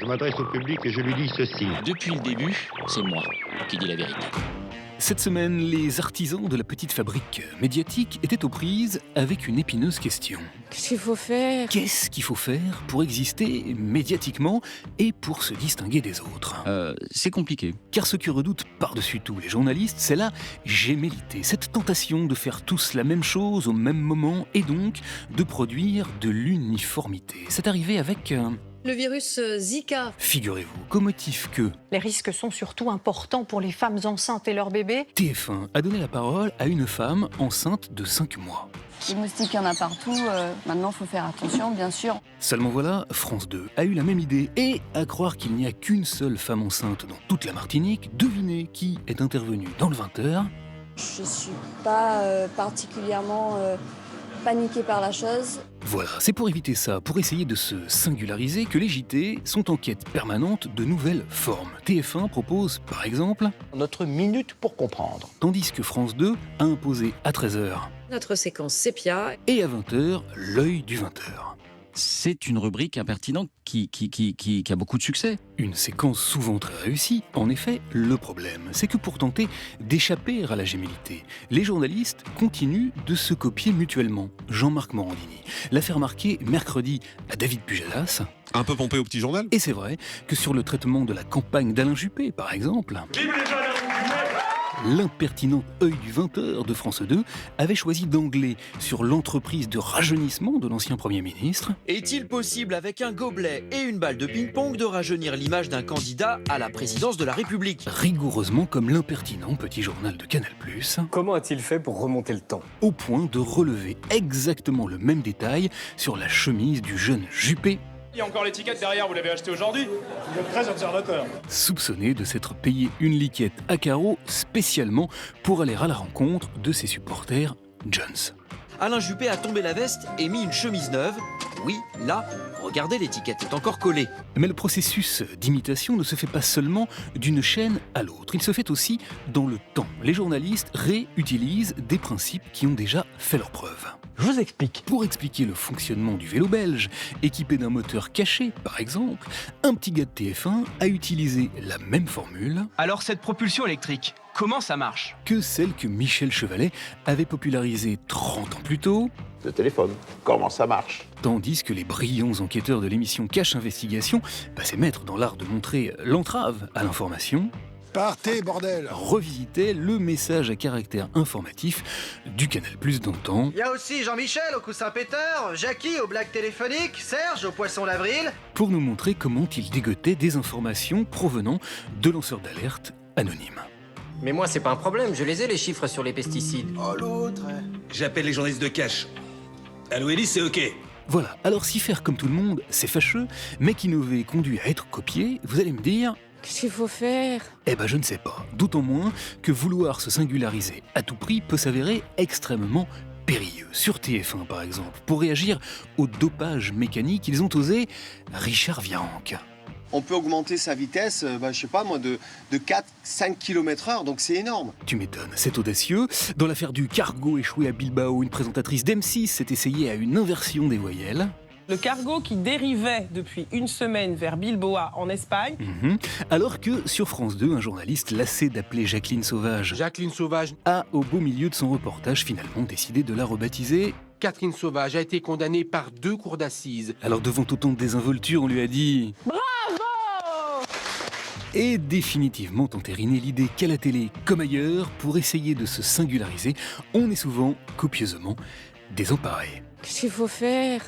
Je m'adresse au public et je lui dis ceci. Depuis le début, c'est moi qui dis la vérité. Cette semaine, les artisans de la petite fabrique médiatique étaient aux prises avec une épineuse question. Qu'est-ce qu'il faut faire? Qu'est-ce qu'il faut faire pour exister médiatiquement et pour se distinguer des autres? C'est compliqué. Car ce que redoutent par-dessus tout les journalistes, c'est la gémellité, cette tentation de faire tous la même chose au même moment et donc de produire de l'uniformité. C'est arrivé avec... Le virus Zika. Figurez-vous qu'au motif que Les risques sont surtout importants pour les femmes enceintes et leurs bébés. TF1 a donné la parole à une femme enceinte de 5 mois. Les moustiques, il y en a partout. Maintenant, il faut faire attention, bien sûr. Seulement voilà, France 2 a eu la même idée. Et à croire qu'il n'y a qu'une seule femme enceinte dans toute la Martinique, devinez qui est intervenu dans le 20h. Je suis pas particulièrement paniquée par la chose. Voilà, c'est pour éviter ça, pour essayer de se singulariser, que les JT sont en quête permanente de nouvelles formes. TF1 propose, par exemple, notre minute pour comprendre. tandis que France 2 a imposé à 13h Notre séquence sépia. et à 20h l'œil du 20h. C'est une rubrique impertinente qui a beaucoup de succès. Une séquence souvent très réussie. En effet, le problème, c'est que pour tenter d'échapper à la gémellité, les journalistes continuent de se copier mutuellement. Jean-Marc Morandini l'a fait remarquer mercredi à David Pujadas. Un peu pompé au petit journal. Et c'est vrai que sur le traitement de la campagne d'Alain Juppé, par exemple, l'impertinent œil du 20h de France 2 avait choisi d'angler sur l'entreprise de rajeunissement de l'ancien Premier ministre. Est-il possible, avec un gobelet et une balle de ping-pong, de rajeunir l'image d'un candidat à la présidence de la République? Rigoureusement comme l'impertinent petit journal de Canal+, Comment a-t-il fait pour remonter le temps? au point de relever exactement le même détail sur la chemise du jeune Juppé, Il y a encore l'étiquette derrière, vous l'avez acheté aujourd'hui? Vous êtes très observateur. soupçonné de s'être payé une liquette à carreaux spécialement pour aller à la rencontre de ses supporters Jones. Alain Juppé a tombé la veste et mis une chemise neuve. Oui, là, regardez, l'étiquette est encore collée. Mais le processus d'imitation ne se fait pas seulement d'une chaîne à l'autre, il se fait aussi dans le temps. Les journalistes réutilisent des principes qui ont déjà fait leurs preuves. Je vous explique. Pour expliquer le fonctionnement du vélo belge, équipé d'un moteur caché par exemple, un petit gars de TF1 a utilisé la même formule Alors cette propulsion électrique, comment ça marche? que celle que Michel Chevalet avait popularisée 30 ans plus tôt, Le téléphone. Comment ça marche? tandis que les brillants enquêteurs de l'émission Cache Investigation, passés maîtres dans l'art de montrer l'entrave à l'information, Partez, bordel! revisitaient le message à caractère informatif du Canal+ d'antan, Il y a aussi Jean-Michel au coussin péteur, Jackie aux blagues téléphoniques, Serge au poisson d'avril. pour nous montrer comment ils dégotaient des informations provenant de lanceurs d'alerte anonymes. Mais moi, c'est pas un problème, je les ai les chiffres sur les pesticides. Oh l'autre. J'appelle les journalistes de Cash. Allô Ellie, c'est ok. Voilà, alors si faire comme tout le monde, c'est fâcheux, mais qu'innover conduit à être copié, vous allez me dire... Qu'est-ce qu'il faut faire? Eh ben je ne sais pas, d'autant moins que vouloir se singulariser à tout prix peut s'avérer extrêmement périlleux. Sur TF1 par exemple, pour réagir au dopage mécanique, ils ont osé Richard Virenque. On peut augmenter sa vitesse, je sais pas moi, de 4-5 km/h, donc c'est énorme. Tu m'étonnes, c'est audacieux. Dans l'affaire du cargo échoué à Bilbao, une présentatrice d'M6 s'est essayée à une inversion des voyelles. Le cargo qui dérivait depuis une semaine vers Bilboa en Espagne. Alors que sur France 2, un journaliste lassé d'appeler Jacqueline Sauvage Jacqueline Sauvage. a, au beau milieu de son reportage, finalement décidé de la rebaptiser. Catherine Sauvage a été condamnée par 2 cours d'assises. Alors devant autant de désinvolture, on lui a dit... Et définitivement entériné l'idée qu'à la télé, comme ailleurs, pour essayer de se singulariser, on est souvent, copieusement, désemparé. Qu'est-ce qu'il faut faire?